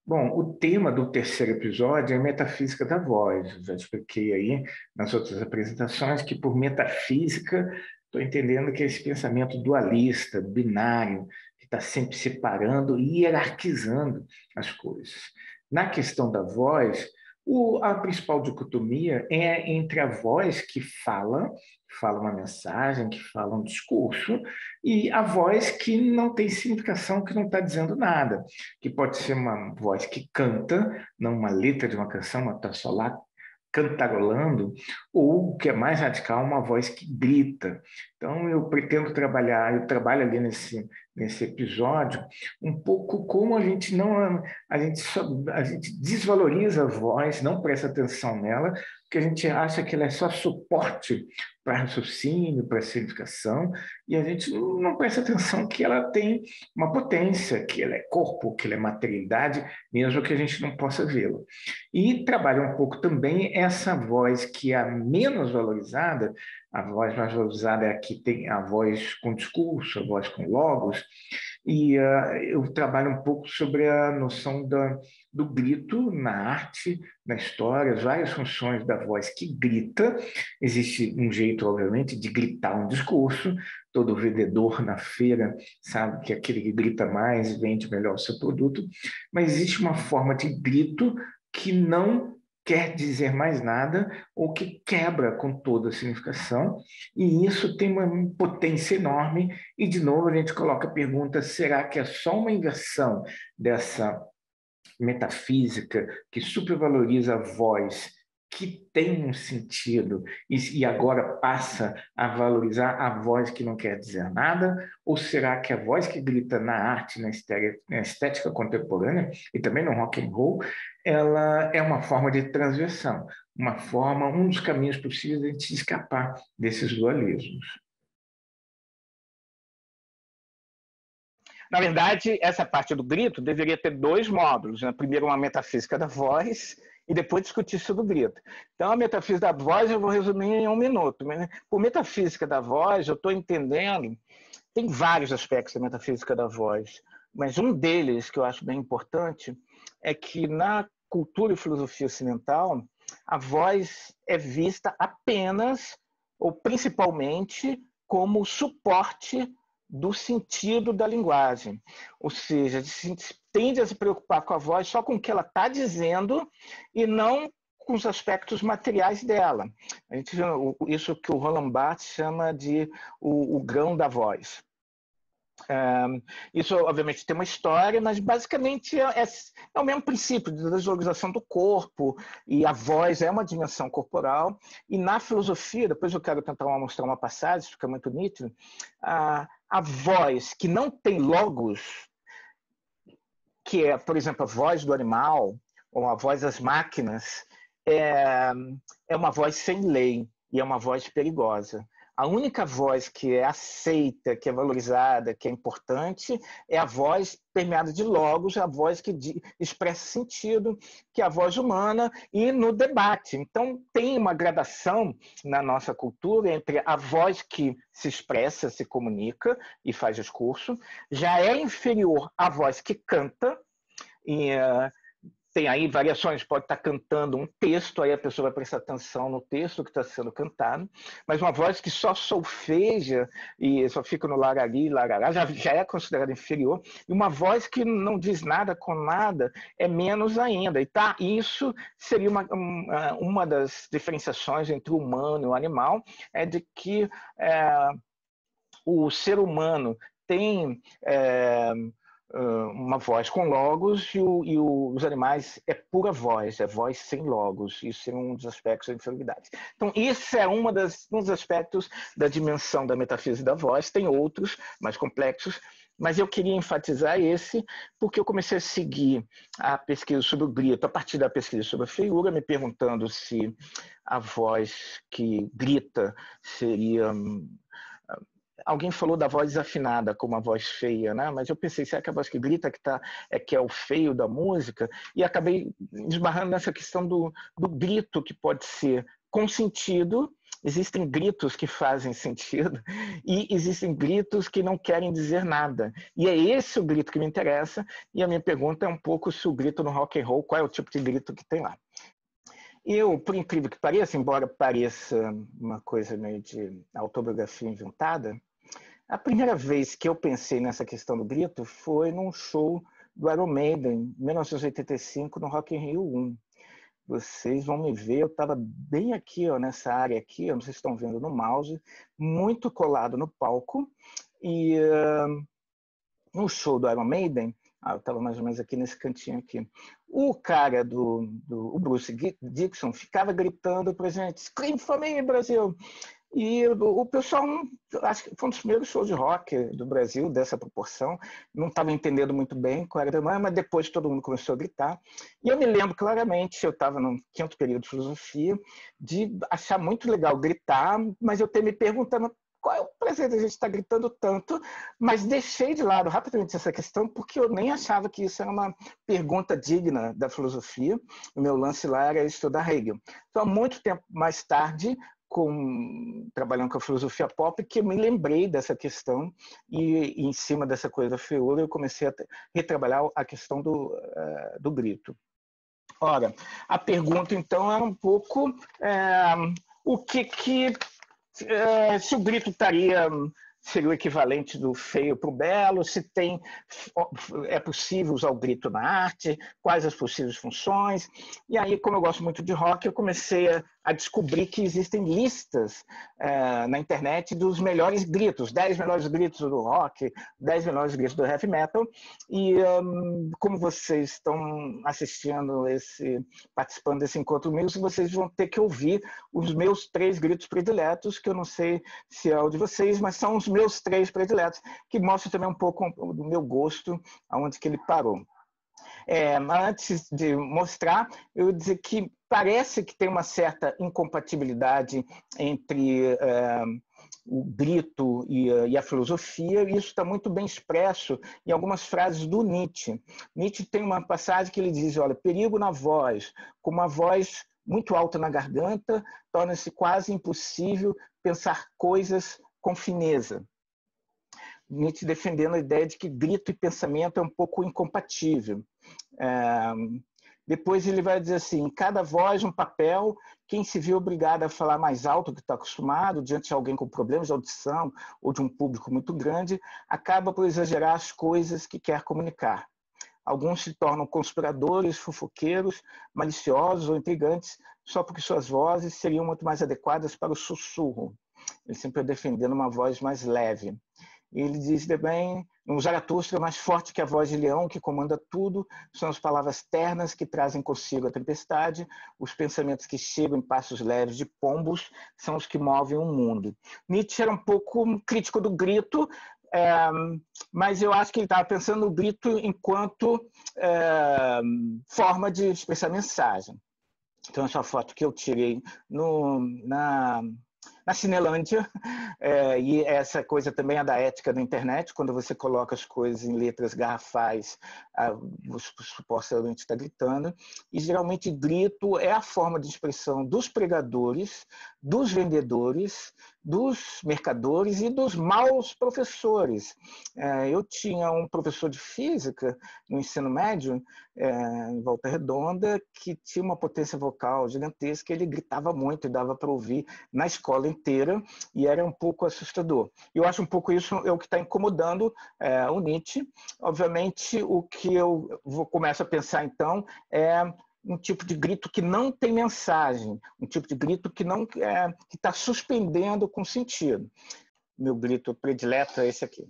Bom, o tema do terceiro episódio é metafísica da voz. Eu já expliquei aí nas outras apresentações que, por metafísica, estou entendendo que é esse pensamento dualista, binário, que está sempre separando e hierarquizando as coisas. Na questão da voz, a principal dicotomia é entre a voz que fala uma mensagem, que fala um discurso, e a voz que não tem significação, que não está dizendo nada, que pode ser uma voz que canta, não uma letra de uma canção, uma tá só lá cantarolando, ou, o que é mais radical, uma voz que grita. Então, eu pretendo trabalhar, eu trabalho ali nesse episódio, um pouco como a gente não, a gente desvaloriza a voz, não presta atenção nela, porque a gente acha que ela é só suporte para raciocínio, para significação, e a gente não presta atenção que ela tem uma potência, que ela é corpo, que ela é materialidade, mesmo que a gente não possa vê-la. E trabalha um pouco também essa voz que é a menos valorizada, a voz mais valorizada é a que tem a voz com discurso, a voz com logos, e eu trabalho um pouco sobre a noção do grito na arte, na história, as várias funções da voz que grita. Existe um jeito, obviamente, de gritar um discurso. Todo vendedor na feira sabe que aquele que grita mais vende melhor o seu produto, mas existe uma forma de grito que não quer dizer mais nada ou que quebra com toda a significação, e isso tem uma potência enorme. E, de novo, a gente coloca a pergunta: será que é só uma inversão dessa metafísica que supervaloriza a voz, que tem um sentido, e agora passa a valorizar a voz que não quer dizer nada? Ou será que a voz que grita na arte, na estética contemporânea e também no rock and roll, ela é uma forma de transversão, uma forma, um dos caminhos possíveis de a gente escapar desses dualismos? Na verdade, essa parte do grito deveria ter dois módulos, né? Primeiro, uma metafísica da voz e depois discutir sobre o grito. Então, a metafísica da voz eu vou resumir em 1 minuto. Por metafísica da voz, eu estou entendendo, tem vários aspectos da metafísica da voz, mas um deles que eu acho bem importante é que na cultura e filosofia ocidental, a voz é vista apenas ou principalmente como suporte do sentido da linguagem. Ou seja, se tende a se preocupar com a voz só com o que ela está dizendo e não com os aspectos materiais dela. A gente vê isso que o Roland Barthes chama de o grão da voz. Isso, obviamente, tem uma história, mas basicamente é o mesmo princípio de desvalorização do corpo, e a voz é uma dimensão corporal. E na filosofia, depois eu quero tentar mostrar uma passagem, fica muito nítido, a voz que não tem logos, que é, por exemplo, a voz do animal, ou a voz das máquinas, é uma voz sem lei, e é uma voz perigosa. A única voz que é aceita, que é valorizada, que é importante, é a voz permeada de logos, a voz que expressa sentido, que é a voz humana, e no debate. Então, tem uma gradação na nossa cultura entre a voz que se expressa, se comunica e faz discurso, já é inferior à voz que canta, e tem aí variações, pode estar cantando um texto, aí a pessoa vai prestar atenção no texto que está sendo cantado, mas uma voz que só solfeja e só fica no larari, larará, já é considerada inferior, e uma voz que não diz nada com nada é menos ainda. E tá, isso seria uma das diferenciações entre o humano e o animal, é de que o ser humano tem uma voz com logos e os animais é pura voz, é voz sem logos. Isso é um dos aspectos da inferioridade. Então, isso é um dos aspectos da dimensão da metafísica da voz. Tem outros mais complexos, mas eu queria enfatizar esse porque eu comecei a seguir a pesquisa sobre o grito a partir da pesquisa sobre a feiura, me perguntando se a voz que grita seria... Alguém falou da voz desafinada como uma voz feia, né? Mas eu pensei, será que a voz que grita que é o feio da música? E acabei esbarrando nessa questão do grito, que pode ser com sentido. Existem gritos que fazem sentido E existem gritos que não querem dizer nada. E é esse o grito que me interessa. E a minha pergunta é um pouco se o grito no rock and roll, qual é o tipo de grito que tem lá. Eu, por incrível que pareça, embora pareça uma coisa meio de autobiografia inventada, a primeira vez que eu pensei nessa questão do grito foi num show do Iron Maiden, em 1985, no Rock in Rio 1. Vocês vão me ver, eu estava bem aqui, ó, nessa área aqui, eu não sei se estão vendo no mouse, muito colado no palco, e no show do Iron Maiden, eu estava mais ou menos aqui nesse cantinho aqui, o cara o Bruce Dickinson ficava gritando para a gente, Scream for me, Brasil! E o pessoal, acho que foi um dos primeiros shows de rock do Brasil, dessa proporção, não estava entendendo muito bem qual era a demanda, mas depois todo mundo começou a gritar. E eu me lembro claramente, eu estava no 5º período de filosofia, de achar muito legal gritar, mas eu ter me perguntando qual é o prazer da gente estar gritando tanto, mas deixei de lado rapidamente essa questão, porque eu nem achava que isso era uma pergunta digna da filosofia. O meu lance lá era estudar Hegel. Então, há muito tempo mais tarde, trabalhando com a filosofia pop, que eu me lembrei dessa questão e em cima dessa coisa da feiura, eu comecei a retrabalhar a questão do grito. Ora, a pergunta, então, era um pouco o que se o grito seria o equivalente do feio para o belo, se é possível usar o grito na arte, quais as possíveis funções. E aí, como eu gosto muito de rock, eu comecei a descobrir que existem listas na internet dos melhores gritos, 10 melhores gritos do rock, 10 melhores gritos do heavy metal. E como vocês estão participando desse encontro comigo, vocês vão ter que ouvir os meus 3 gritos prediletos, que eu não sei se é o de vocês, mas são os meus 3 prediletos, que mostram também um pouco do meu gosto, aonde que ele parou. Antes de mostrar, eu vou dizer que parece que tem uma certa incompatibilidade entre o grito e a filosofia, e isso está muito bem expresso em algumas frases do Nietzsche. Nietzsche tem uma passagem que ele diz, olha, perigo na voz, com uma voz muito alta na garganta, torna-se quase impossível pensar coisas com fineza. Nietzsche defendendo a ideia de que grito e pensamento é um pouco incompatível. Depois ele vai dizer assim, cada voz um papel, quem se vê obrigado a falar mais alto do que está acostumado, diante de alguém com problemas de audição ou de um público muito grande, acaba por exagerar as coisas que quer comunicar. Alguns se tornam conspiradores, fofoqueiros, maliciosos ou intrigantes, só porque suas vozes seriam muito mais adequadas para o sussurro. Ele sempre defendendo uma voz mais leve. Ele diz também, no Zaratustra, mais forte que a voz de leão que comanda tudo, são as palavras ternas que trazem consigo a tempestade, os pensamentos que chegam em passos leves de pombos são os que movem o mundo. Nietzsche era um pouco crítico do grito, mas eu acho que ele estava pensando no grito enquanto forma de expressar mensagem. Então, essa foto que eu tirei na Cinelândia, e essa coisa também é da ética da internet, quando você coloca as coisas em letras garrafais, supostamente está gritando, e geralmente grito é a forma de expressão dos pregadores, dos vendedores, dos mercadores e dos maus professores. Eu tinha um professor de física no ensino médio, em Volta Redonda, que tinha uma potência vocal gigantesca, ele gritava muito e dava para ouvir na escola inteira, e era um pouco assustador. Eu acho um pouco isso é o que está incomodando o Nietzsche. Obviamente, o que eu começo a pensar, então, é um tipo de grito que não tem mensagem, um tipo de grito que está suspendendo com sentido. Meu grito predileto é esse aqui.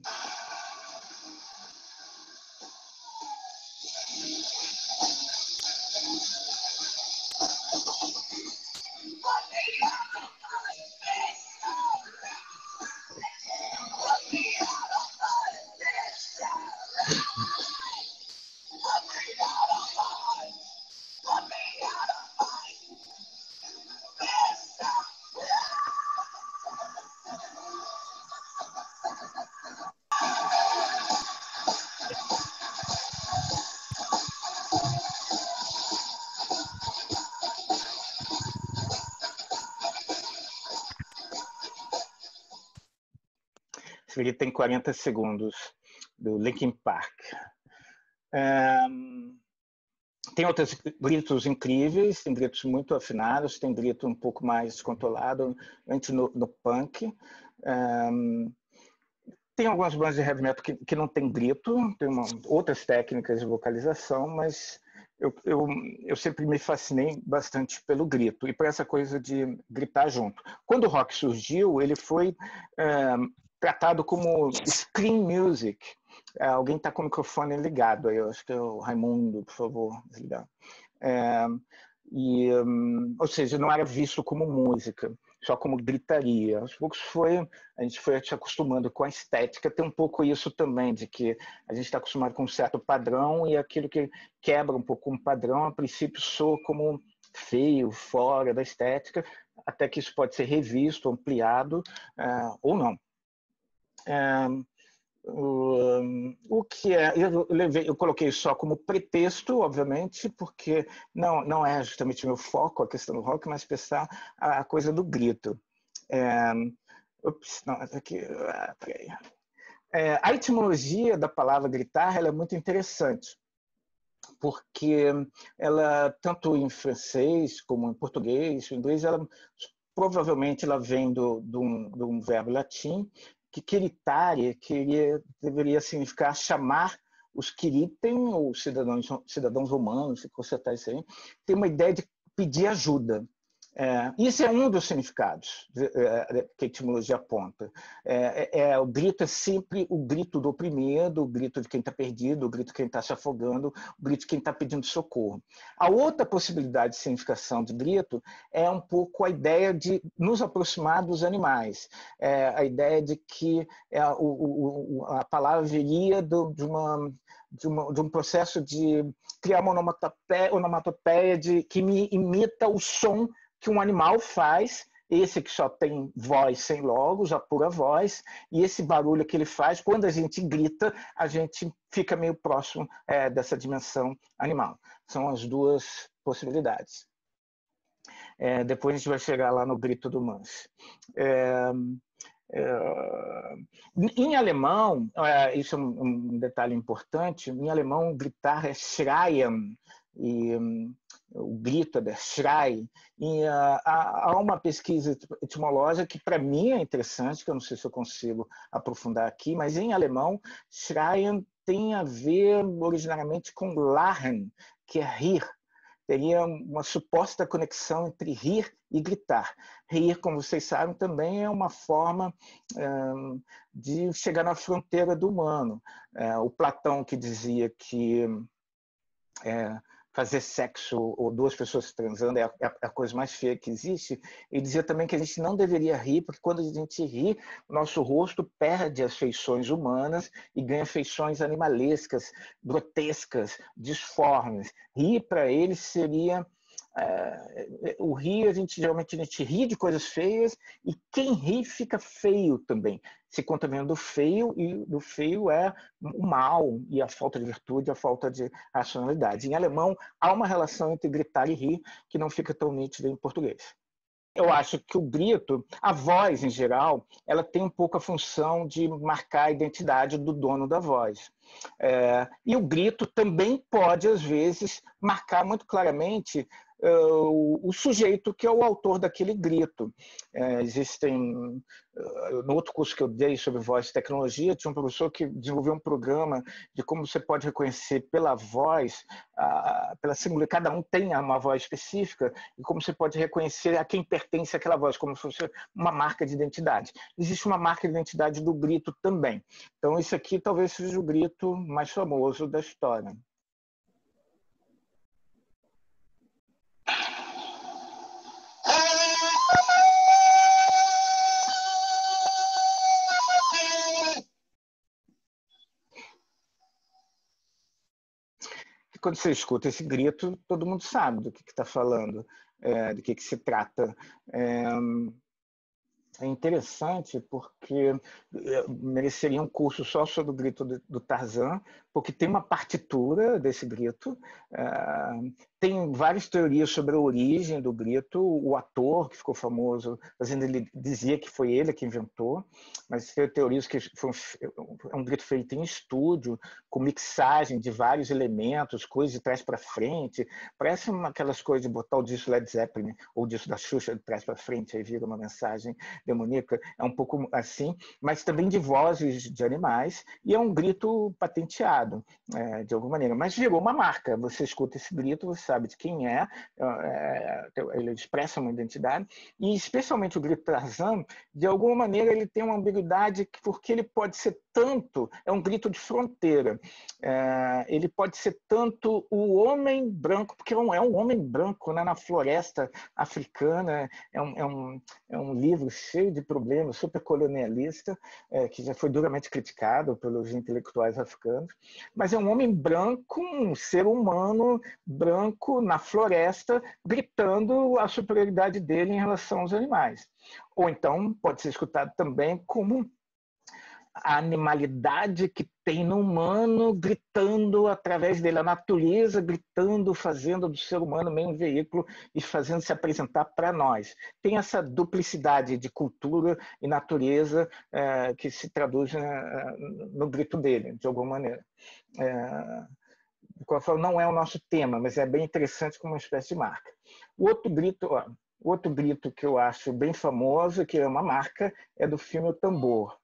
Esse grito tem 40 segundos, do Linkin Park. Tem outros gritos incríveis, tem gritos muito afinados, tem grito um pouco mais descontrolado, antes no punk. Tem algumas bandas de heavy metal que não tem grito, tem outras técnicas de vocalização, mas eu sempre me fascinei bastante pelo grito e por essa coisa de gritar junto. Quando o rock surgiu, ele foi tratado como screen music. Alguém está com o microfone ligado aí, eu acho que é o Raimundo, por favor, desligar. Ou seja, não era visto como música, só como gritaria. Aos poucos a gente foi se acostumando com a estética, tem um pouco isso também, de que a gente está acostumado com um certo padrão e aquilo que quebra um pouco um padrão, a princípio soa como feio, fora da estética, até que isso pode ser revisto, ampliado ou não. O que eu coloquei só como pretexto, obviamente, porque não é justamente meu foco a questão do rock, mas pensar a coisa do grito. A etimologia da palavra gritar ela é muito interessante, porque ela, tanto em francês como em português, em inglês, provavelmente ela vem de um verbo latim, que queritare deveria significar chamar os quiritem, ou cidadãos romanos, se consertar isso aí, tem uma ideia de pedir ajuda. Isso é um dos significados que a etimologia aponta. O grito é sempre o grito do oprimido, o grito de quem está perdido, o grito de quem está se afogando, o grito de quem está pedindo socorro. A outra possibilidade de significação de grito é um pouco a ideia de nos aproximar dos animais, a ideia de que a palavra viria de um processo de criar uma onomatopeia que imita o som que um animal faz, esse que só tem voz sem logos, a pura voz, e esse barulho que ele faz, quando a gente grita, a gente fica meio próximo dessa dimensão animal. São as duas possibilidades. Depois a gente vai chegar lá no grito do Munch. Em alemão, isso é um detalhe importante, em alemão gritar é schreien, e o grito é der Schrei. E há uma pesquisa etimológica que para mim é interessante, que eu não sei se eu consigo aprofundar aqui, mas em alemão, Schreien tem a ver originariamente com lachen, que é rir. Teria uma suposta conexão entre rir e gritar. Rir, como vocês sabem, também é uma forma de chegar na fronteira do humano. O Platão, que dizia que fazer sexo ou duas pessoas transando é a coisa mais feia que existe, ele dizia também que a gente não deveria rir, porque quando a gente ri, o nosso rosto perde as feições humanas e ganha feições animalescas, grotescas, disformes. Rir para ele seria... o rir, geralmente a gente ri de coisas feias e quem ri fica feio também, se contaminando do feio, e do feio é o mal e a falta de virtude, a falta de racionalidade. Em alemão, há uma relação entre gritar e rir que não fica tão nítida em português. Eu acho que o grito, a voz em geral, ela tem um pouco a função de marcar a identidade do dono da voz. E o grito também pode, às vezes, marcar muito claramente o sujeito que é o autor daquele grito. No outro curso que eu dei sobre voz e tecnologia, tinha um professor que desenvolveu um programa de como você pode reconhecer pela voz, pela singular, cada um tem uma voz específica, e como você pode reconhecer a quem pertence aquela voz, como se fosse uma marca de identidade. Existe uma marca de identidade do grito também. Então, esse aqui talvez seja o grito mais famoso da história. Quando você escuta esse grito, todo mundo sabe do que está falando, do que se trata. É interessante porque mereceria um curso só sobre o grito do Tarzan, porque tem uma partitura desse grito, tem várias teorias sobre a origem do grito, o ator que ficou famoso, ele dizia que foi ele que inventou, mas tem teorias que foi um grito feito em estúdio, com mixagem de vários elementos, coisas de trás para frente, parece aquelas coisas de botar o disco Led Zeppelin ou o disco da Xuxa de trás para frente, aí vira uma mensagem demoníaca, é um pouco assim, mas também de vozes de animais, e é um grito patenteado, de alguma maneira, mas virou uma marca. Você escuta esse grito, você sabe de quem ele expressa uma identidade, e especialmente o grito Tarzan, de alguma maneira ele tem uma ambiguidade porque ele pode ser tanto, é um grito de fronteira, ele pode ser tanto o homem branco, porque é um homem branco, né, na floresta africana, é um livro cheio de problemas, super colonialista, que já foi duramente criticado pelos intelectuais africanos, mas é um homem branco, um ser humano branco na floresta, gritando a superioridade dele em relação aos animais. Ou então pode ser escutado também como a animalidade que tem no humano gritando através dele, a natureza gritando, fazendo do ser humano meio um veículo e fazendo se apresentar para nós. Tem essa duplicidade de cultura e natureza que se traduz no grito dele, de alguma maneira. De qualquer forma, não é o nosso tema, mas é bem interessante como uma espécie de marca. O outro grito que eu acho bem famoso, que é uma marca, é do filme O Tambor.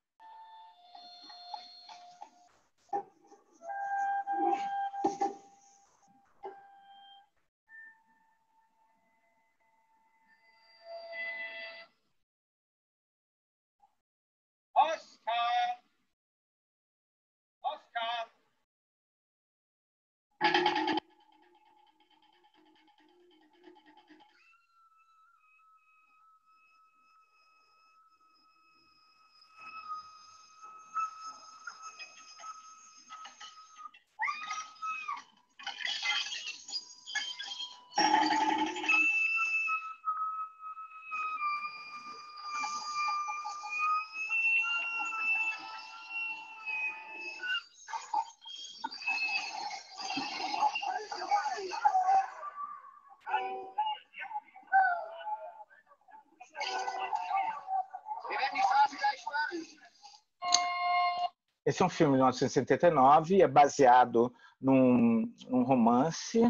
Esse é um filme de 1979, é baseado num romance.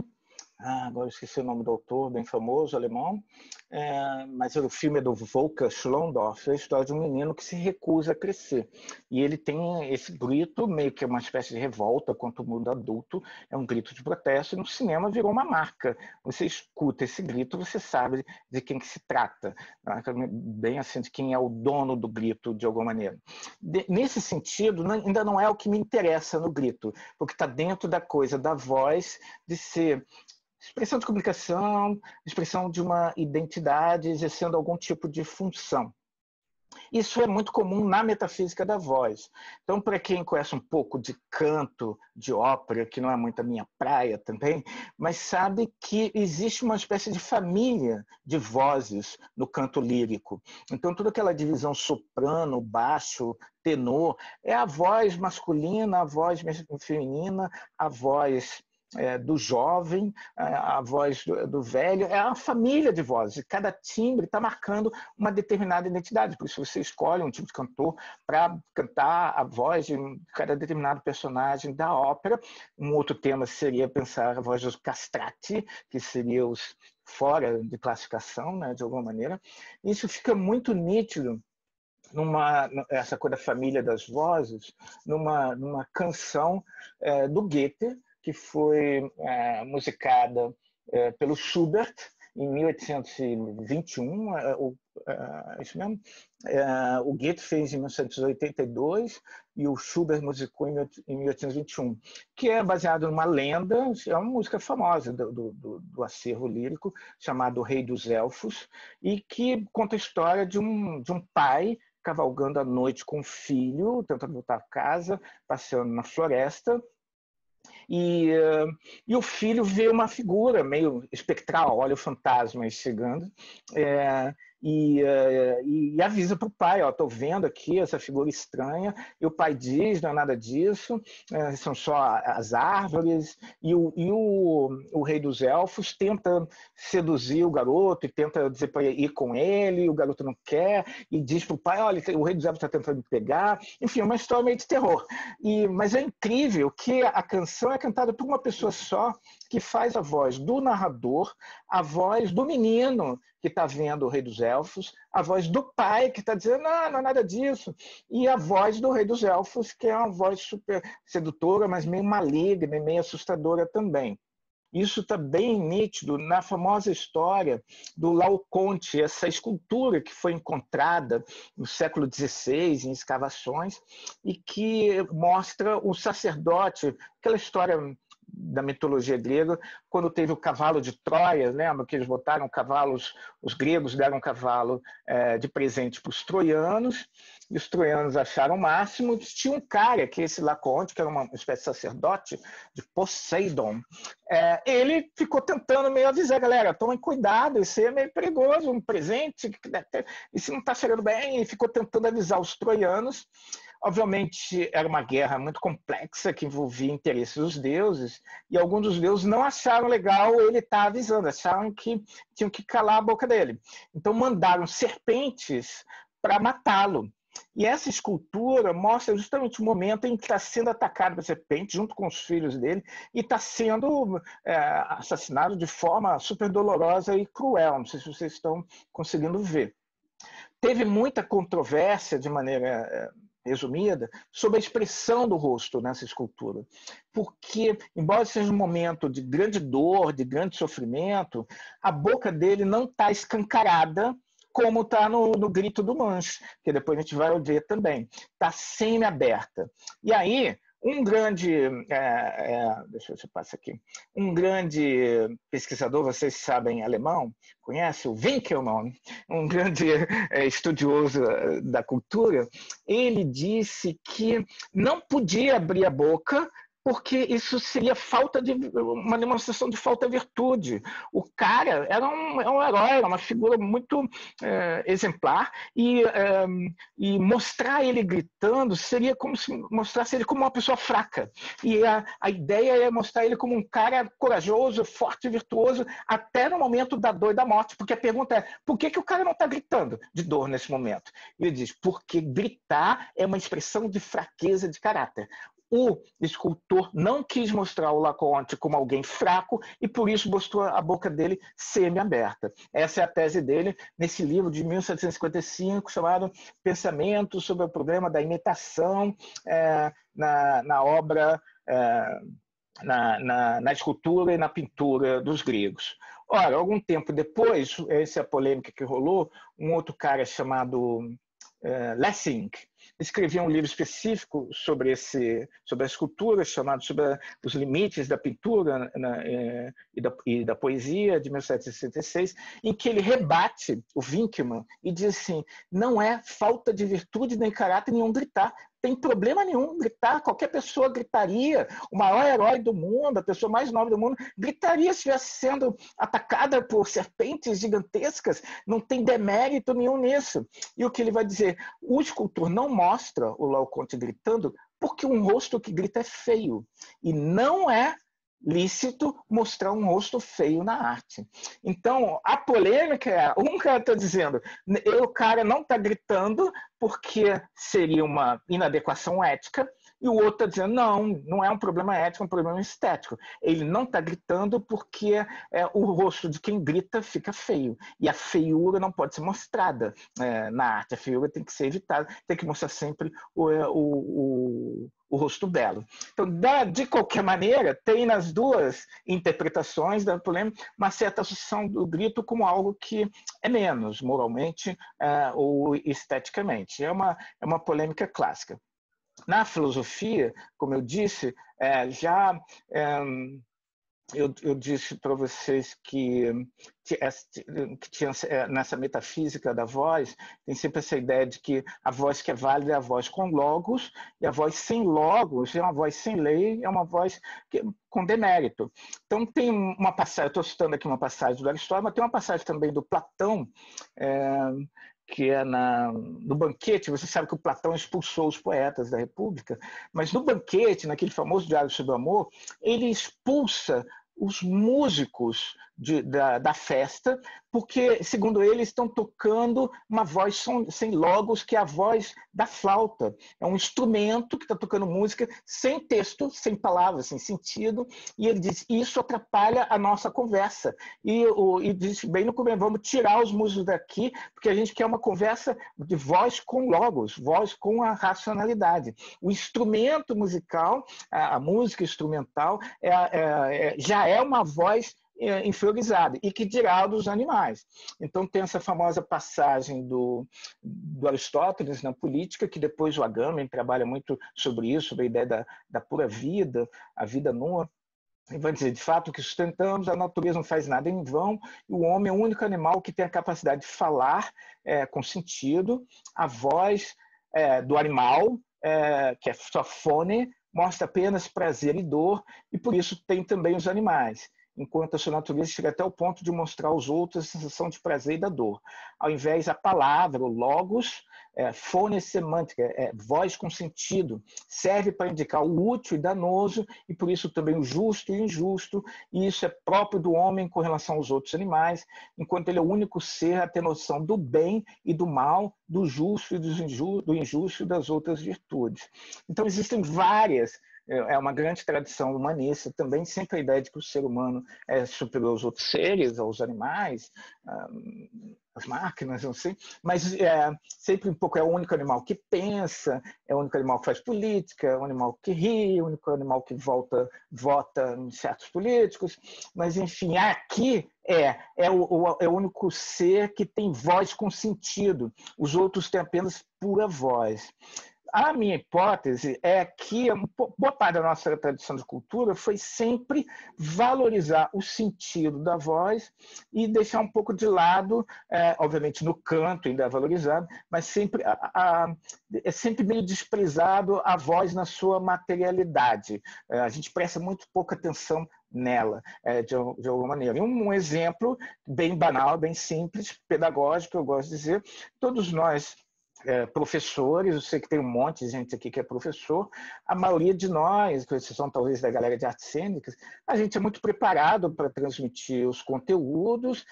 Agora eu esqueci o nome do autor, bem famoso, alemão. Mas o filme é do Volker Schlondorf, é a história de um menino que se recusa a crescer. E ele tem esse grito, meio que uma espécie de revolta contra o mundo adulto, é um grito de protesto, e no cinema virou uma marca. Você escuta esse grito, você sabe de quem que se trata, bem assim, de quem é o dono do grito, de alguma maneira. Nesse sentido, ainda não é o que me interessa no grito, porque está dentro da coisa da voz, de ser expressão de comunicação, expressão de uma identidade, exercendo algum tipo de função. Isso é muito comum na metafísica da voz. Então, para quem conhece um pouco de canto, de ópera, que não é muito a minha praia também, mas sabe que existe uma espécie de família de vozes no canto lírico. Então, toda aquela divisão soprano, baixo, tenor, é a voz masculina, a voz feminina, a voz do jovem, a voz do velho, é uma família de vozes, e cada timbre está marcando uma determinada identidade, por isso você escolhe um tipo de cantor para cantar a voz de cada determinado personagem da ópera. Um outro tema seria pensar a voz dos castrati, que seria os fora de classificação, né, de alguma maneira. Isso fica muito nítido essa coisa da família das vozes, numa canção do Goethe, que foi musicada pelo Schubert em 1821, isso mesmo. O Goethe fez em 1982 e o Schubert musicou em 1821, que é baseado numa lenda, é uma música famosa do acervo lírico, chamado O Rei dos Elfos, e que conta a história de um pai cavalgando à noite com o filho, tentando voltar a casa, passeando na floresta, e o filho vê uma figura meio espectral, olha o fantasma chegando, e avisa para o pai, estou vendo aqui essa figura estranha, e o pai diz, não é nada disso, são só as árvores, e o rei dos elfos tenta seduzir o garoto, e tenta dizer para ir com ele, o garoto não quer, e diz para o pai, olha, o rei dos elfos está tentando me pegar, enfim, é uma história meio de terror. Mas é incrível que a canção é cantada por uma pessoa só, que faz a voz do narrador, a voz do menino que está vendo o Rei dos Elfos, a voz do pai que está dizendo, não é nada disso, e a voz do Rei dos Elfos, que é uma voz super sedutora, mas meio maligna e meio assustadora também. Isso está bem nítido na famosa história do Laocoonte, essa escultura que foi encontrada no século XVI em escavações e que mostra o sacerdote, aquela história da mitologia grega, quando teve o cavalo de Troia, lembra que eles botaram cavalos, os gregos deram um cavalo de presente para os troianos, e os troianos acharam o máximo. Tinha um cara, que esse Laocoonte, que era uma espécie de sacerdote de Poseidon, ele ficou tentando meio avisar, galera, tomem cuidado, isso é meio perigoso, um presente, isso não está chegando bem, e ficou tentando avisar os troianos. Obviamente, era uma guerra muito complexa que envolvia interesses dos deuses, e alguns dos deuses não acharam legal ele estar avisando, acharam que tinham que calar a boca dele. Então, mandaram serpentes para matá-lo. E essa escultura mostra justamente o momento em que está sendo atacado por serpente, junto com os filhos dele, e está sendo assassinado de forma super dolorosa e cruel. Não sei se vocês estão conseguindo ver. Teve muita controvérsia, de maneira resumida, sobre a expressão do rosto nessa escultura. Porque, embora seja um momento de grande dor, de grande sofrimento, a boca dele não está escancarada, como está no Grito do Manche, que depois a gente vai ver também. Está semi-aberta. E aí, um grande, deixa eu ver se eu passo aqui, um grande pesquisador, vocês sabem alemão, conhece o Winkelmann, um grande estudioso da cultura, ele disse que não podia abrir a boca porque isso seria uma demonstração de falta de virtude. O cara era um herói, era uma figura muito exemplar, e mostrar ele gritando seria como se mostrasse ele como uma pessoa fraca. E a ideia é mostrar ele como um cara corajoso, forte, virtuoso, até no momento da dor e da morte. Porque a pergunta é, por que o cara não está gritando de dor nesse momento? E ele diz, porque gritar é uma expressão de fraqueza de caráter. O escultor não quis mostrar o Laocoonte como alguém fraco e, por isso, mostrou a boca dele semi-aberta. Essa é a tese dele nesse livro de 1755, chamado Pensamentos sobre o Problema da Imitação na obra, na escultura e na pintura dos gregos. Ora, algum tempo depois, essa é a polêmica que rolou, um outro cara chamado Lessing escreveu um livro específico sobre a escultura, chamado Sobre os Limites da Pintura e da Poesia, de 1766, em que ele rebate o Winckelmann e diz assim, não é falta de virtude nem caráter nenhum gritar, tem problema nenhum gritar, qualquer pessoa gritaria, o maior herói do mundo, a pessoa mais nobre do mundo, gritaria se estivesse sendo atacada por serpentes gigantescas, não tem demérito nenhum nisso. E o que ele vai dizer, o escultor não mostra o Laocoonte gritando porque um rosto que grita é feio, e não é lícito mostrar um rosto feio na arte. Então, a polêmica é, um cara está dizendo, o cara não está gritando porque seria uma inadequação ética, e o outro está dizendo, não é um problema ético, é um problema estético. Ele não está gritando porque o rosto de quem grita fica feio, e a feiura não pode ser mostrada na arte, a feiura tem que ser evitada, tem que mostrar sempre o rosto belo. Então, de qualquer maneira, tem nas duas interpretações da polêmica uma certa associação do grito como algo que é menos moralmente ou esteticamente. É uma polêmica clássica. Na filosofia, como eu disse, já eu disse para vocês que tinha, nessa metafísica da voz, tem sempre essa ideia de que a voz que é válida é a voz com logos, e a voz sem logos é uma voz sem lei, é uma voz com demérito. Então, tem uma passagem, eu estou citando aqui uma passagem do Aristóteles, mas tem uma passagem também do Platão, que é no Banquete. Você sabe que o Platão expulsou os poetas da República, mas no Banquete, naquele famoso Diário sobre o Amor, ele expulsa os músicos da festa, porque, segundo ele, estão tocando uma voz sem logos, que é a voz da flauta. É um instrumento que está tocando música sem texto, sem palavras, sem sentido, e ele diz, isso atrapalha a nossa conversa. E diz bem no começo, vamos tirar os músicos daqui, porque a gente quer uma conversa de voz com logos, voz com a racionalidade. O instrumento musical, a música instrumental, já é uma voz inferiorizada, e que dirá dos animais. Então tem essa famosa passagem do Aristóteles na Política, que depois o Agamben trabalha muito sobre isso, sobre a ideia da pura vida, a vida nua. E vai dizer, de fato, que sustentamos, a natureza não faz nada em vão, e o homem é o único animal que tem a capacidade de falar com sentido. A voz do animal, que é só fone, mostra apenas prazer e dor, e por isso tem também os animais, enquanto a sua natureza chega até o ponto de mostrar aos outros a sensação de prazer e da dor. Ao invés, a palavra, o logos, fone semântica, voz com sentido, serve para indicar o útil e danoso, e por isso também o justo e o injusto, e isso é próprio do homem com relação aos outros animais, enquanto ele é o único ser a ter noção do bem e do mal, do justo e do injusto e das outras virtudes. Então existem várias. É uma grande tradição humanista também, sempre a ideia de que o ser humano é superior aos outros seres, aos animais, às máquinas, não sei, mas sempre um pouco é o único animal que pensa, é o único animal que faz política, é o animal que ri, é o único animal que vota em certos políticos, mas enfim, aqui é o único ser que tem voz com sentido, os outros têm apenas pura voz. A minha hipótese é que boa parte da nossa tradição de cultura foi sempre valorizar o sentido da voz e deixar um pouco de lado, obviamente no canto ainda é valorizado, mas sempre é sempre meio desprezado a voz na sua materialidade. A gente presta muito pouca atenção nela, de alguma maneira. E um exemplo bem banal, bem simples, pedagógico, eu gosto de dizer, todos nós professores, eu sei que tem um monte de gente aqui que é professor, a maioria de nós, com exceção talvez da galera de artes cênicas, a gente é muito preparado para transmitir os conteúdos,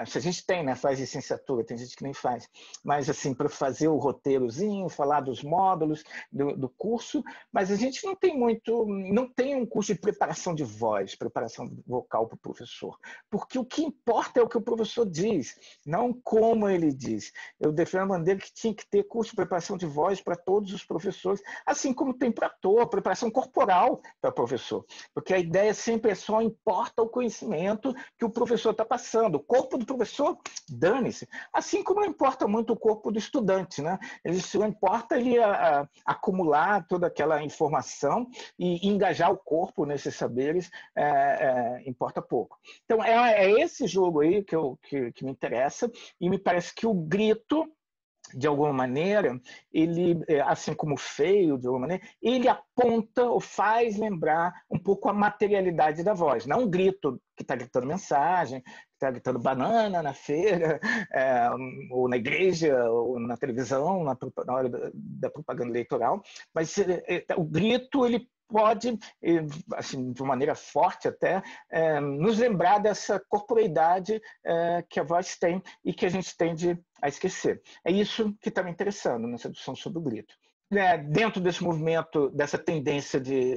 se a gente tem, né, faz licenciatura, tem gente que nem faz, mas assim, para fazer o roteirozinho, falar dos módulos do curso, mas a gente não tem um curso de preparação de voz, preparação vocal para o professor, porque o que importa é o que o professor diz, não como ele diz. Eu defendo a bandeira que tinha que ter curso de preparação de voz para todos os professores, assim como tem para ator, preparação corporal para professor, porque a ideia sempre só importa o conhecimento que o professor está passando. O corpo do professor, dane-se. Assim como não importa muito o corpo do estudante, né? Ele só importa ele acumular toda aquela informação e engajar o corpo nesses saberes, importa pouco. Então, é esse jogo aí que me interessa, e me parece que o grito, de alguma maneira, ele, assim como o feio, de alguma maneira, ele aponta ou faz lembrar um pouco a materialidade da voz. Não um grito que está gritando mensagem, que está gritando banana na feira, ou na igreja, ou na televisão, na hora da propaganda eleitoral, mas o grito, ele pode, assim, de uma maneira forte até, nos lembrar dessa corporeidade que a voz tem e que a gente tende a esquecer. É isso que está me interessando nessa discussão sobre o grito. Dentro desse movimento, dessa tendência de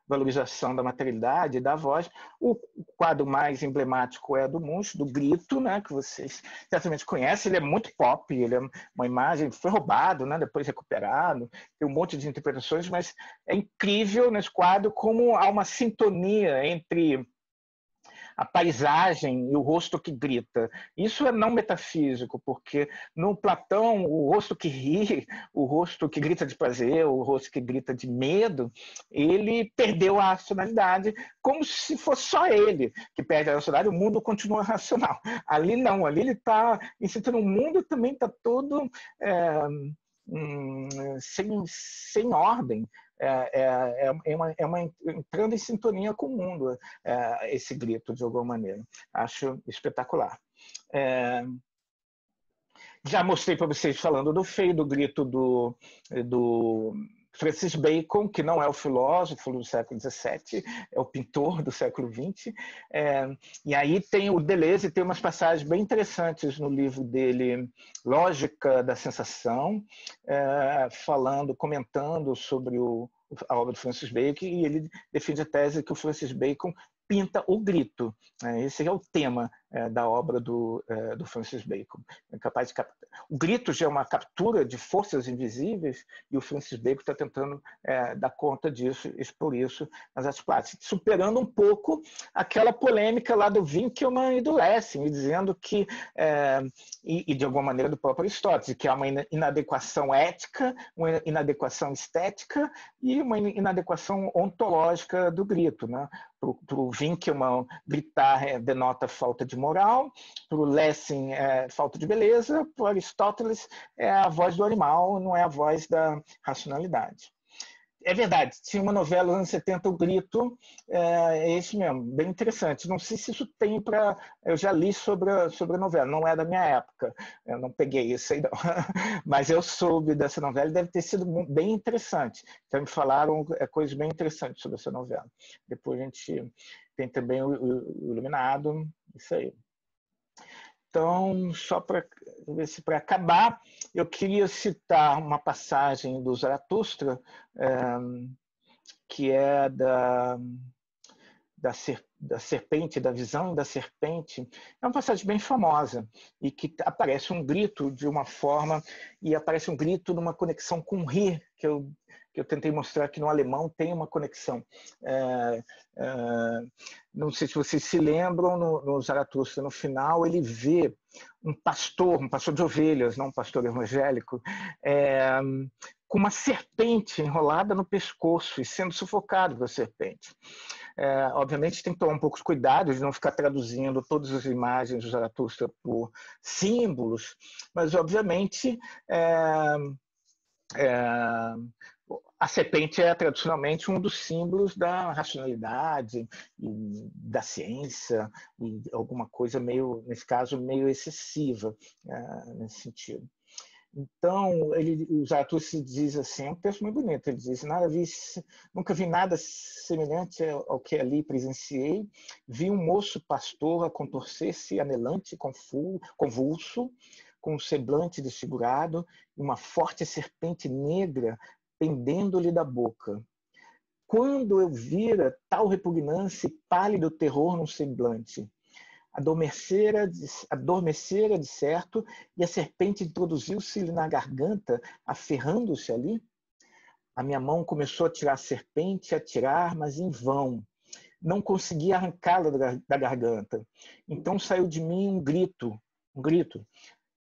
revalorização da materialidade e da voz, o quadro mais emblemático é do Munch, do Grito, né, que vocês certamente conhecem. Ele é muito pop, ele é uma imagem, foi roubado, né, depois recuperado, tem um monte de interpretações, mas é incrível nesse quadro como há uma sintonia entre a paisagem e o rosto que grita. Isso é não metafísico, porque no Platão, o rosto que ri, o rosto que grita de prazer, o rosto que grita de medo, ele perdeu a racionalidade, como se fosse só ele que perde a racionalidade, o mundo continua racional. Ali não, ali ele está incitando o mundo também está todo sem ordem. Entrando em sintonia com o mundo, esse grito, de alguma maneira. Acho espetacular. Já mostrei para vocês falando do feio, do grito do Francis Bacon, que não é o filósofo do século XVII, é o pintor do século XX. E aí tem o Deleuze, tem umas passagens bem interessantes no livro dele, Lógica da Sensação, comentando sobre a obra do Francis Bacon, e ele defende a tese que o Francis Bacon pinta o grito. Esse é o tema da obra do Francis Bacon. O grito já é uma captura de forças invisíveis, e o Francis Bacon está tentando dar conta disso, expor isso nas artes plásticas, superando um pouco aquela polêmica lá do Winckelmann e do Lessing, dizendo que, e de alguma maneira do próprio Aristóteles, que há uma inadequação ética, uma inadequação estética e uma inadequação ontológica do grito, né? Para o Winckelmann, gritar denota falta de moral, para o Lessing, falta de beleza, para o Aristóteles, é a voz do animal, não é a voz da racionalidade. É verdade, tinha uma novela nos anos 70, O Grito, é esse mesmo, bem interessante. Não sei se isso tem para... Eu já li sobre a novela, não é da minha época, eu não peguei isso aí não. Mas eu soube dessa novela e deve ter sido bem interessante. Então me falaram coisas bem interessantes sobre essa novela. Depois a gente tem também o Iluminado, isso aí. Então, só para acabar, eu queria citar uma passagem do Zaratustra, que é da serpente, da visão da serpente. É uma passagem bem famosa, e que aparece um grito de uma forma, e aparece um grito numa conexão com o rir, que eu tentei mostrar que no alemão tem uma conexão. Não sei se vocês se lembram, no Zaratustra, no final, ele vê um pastor de ovelhas, não um pastor evangélico, com uma serpente enrolada no pescoço e sendo sufocado pela serpente. Obviamente tem que tomar um pouco de cuidado de não ficar traduzindo todas as imagens do Zaratustra por símbolos, mas obviamente a serpente é tradicionalmente um dos símbolos da racionalidade e da ciência, e alguma coisa meio, nesse caso, meio excessiva nesse sentido. Então, o Zaratustra diz assim, é um texto muito bonito, ele diz: nunca vi nada semelhante ao que ali presenciei, vi um moço pastor a contorcer-se anelante, convulso, com um semblante desfigurado, e uma forte serpente negra pendendo-lhe da boca. Quando eu vira tal repugnância e pálido terror no semblante, adormecera de certo, e a serpente introduziu-se-lhe na garganta, aferrando-se ali. A minha mão começou a tirar a serpente, a tirar, mas em vão. Não conseguia arrancá-la da garganta. Então saiu de mim um grito.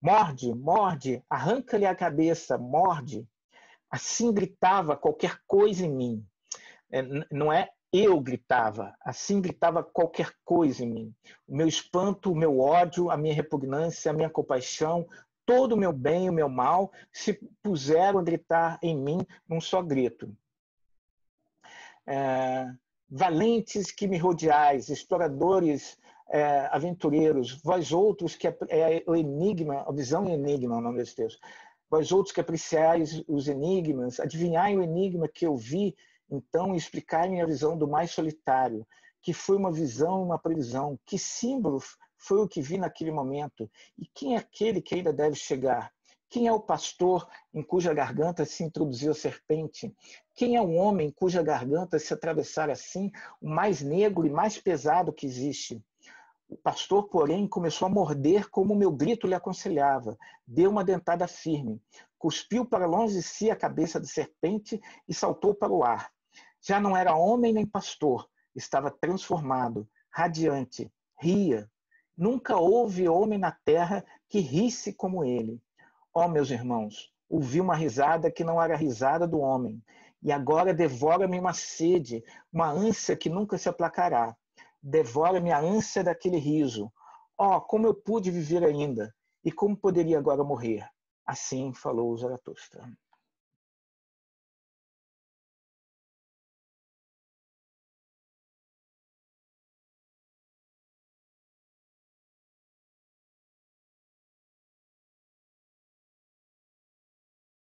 Morde, morde, arranca-lhe a cabeça, morde. Assim gritava qualquer coisa em mim. Não é eu gritava, assim gritava qualquer coisa em mim. O meu espanto, o meu ódio, a minha repugnância, a minha compaixão, todo o meu bem e o meu mal se puseram a gritar em mim num só grito. Valentes que me rodeais, exploradores, aventureiros, vós outros que o enigma, a visão e enigma, o nome desse texto. Vós outros que apreciais os enigmas, adivinhai o enigma que eu vi, então explicai-me a visão do mais solitário, que foi uma visão, uma previsão, que símbolo foi o que vi naquele momento, e quem é aquele que ainda deve chegar? Quem é o pastor em cuja garganta se introduziu a serpente? Quem é o homem cuja garganta se atravessar assim o mais negro e mais pesado que existe? O pastor, porém, começou a morder como o meu grito lhe aconselhava. Deu uma dentada firme. Cuspiu para longe de si a cabeça da serpente e saltou para o ar. Já não era homem nem pastor. Estava transformado, radiante, ria. Nunca houve homem na terra que risse como ele. Ó, meus irmãos, ouvi uma risada que não era a risada do homem, e agora devora-me uma sede, uma ânsia que nunca se aplacará. Devora-me a ânsia daquele riso. Ó, como eu pude viver ainda, e como poderia agora morrer? Assim falou Zaratustra.